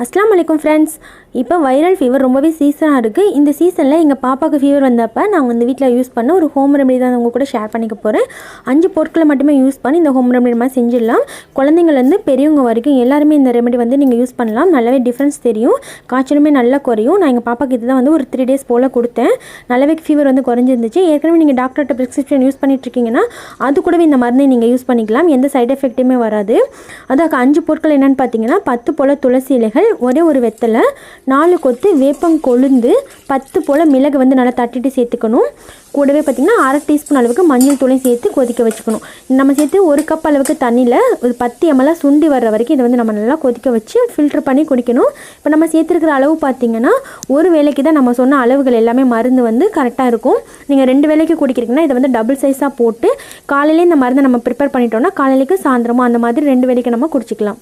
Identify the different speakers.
Speaker 1: அஸ்ஸலாமு அலைக்கும் ஃப்ரெண்ட்ஸ். இப்போ வைரல் ஃபீவர் ரொம்பவே சீசனாக இருக்குது. இந்த சீசனில் எங்கள் பாப்பாவுக்கு ஃபீவர் வந்தப்போ நாங்கள் வந்து வீட்டில் யூஸ் பண்ண ஒரு ஹோம் ரெமெடி தான் உங்கள் கூட ஷேர் பண்ணிக்க போகிறேன். 5 பொருட்களை மட்டுமே யூஸ் பண்ணி இந்த ஹோம் ரெமெடி மாதிரி செஞ்சிடலாம். குழந்தைங்கள்லேருந்து பெரியவங்க வரைக்கும் எல்லாருமே இந்த ரெமெடி வந்து நீங்கள் யூஸ் பண்ணலாம். நல்லாவே டிஃப்ரென்ஸ் தெரியும், காய்ச்சலுமே நல்லா குறையும். நான் எங்கள் பாப்பாவுக்கு இது தான் வந்து ஒரு 3 டேஸ் போல் கொடுத்தேன். நல்லாவே ஃபீவர் வந்து குறைஞ்சிருந்துச்சு. ஏற்கனவே நீங்கள் டாக்டர்கிட்ட ப்ரிஸ்கிரிப்ஷன் யூஸ் பண்ணிட்டுருக்கீங்கன்னா அது கூடவே இந்த மருந்தை நீங்கள் யூஸ் பண்ணிக்கலாம். எந்த சைட் எஃபெக்ட்டுமே வராது. அதுக்கு 5 பொருட்கள் என்னென்னு பார்த்தீங்கன்னா 10 போல் துளசி இலைகள், ஒரே ஒரு வெத்தலை, 4 கொத்து வேப்பங்கொழுந்து, 10 போல் மிளகு வந்து நல்லா தட்டிட்டு சேர்த்துக்கணும். கூடவே பார்த்திங்கன்னா 1/2 டீஸ்பூன் அளவுக்கு மஞ்சள் தூளையும் சேர்த்து கொதிக்க வச்சுக்கணும். நம்ம சேர்த்து 1 கப் அளவுக்கு தண்ணியில் ஒரு 10 ml சுண்டி வர்ற வரைக்கும் இதை வந்து நம்ம நல்லா கொதிக்க வச்சு ஃபில்டர் பண்ணி குடிக்கணும். இப்போ நம்ம சேர்த்துருக்கிற அளவு பார்த்திங்கன்னா ஒரு வேளைக்கு தான் நம்ம சொன்ன அளவுகள் எல்லாமே மருந்து வந்து கரெக்டாக இருக்கும். நீங்கள் 2 வேளைக்கு குடிக்கிறீங்கன்னா இதை வந்து டபுள் சைஸாக போட்டு காலையிலே இந்த மருந்தை நம்ம ப்ரிப்பேர் பண்ணிட்டோம்னா காலையிலேக்கு சாயந்தரமும் அந்த மாதிரி 2 வேளைக்கு நம்ம குடிச்சிக்கலாம்.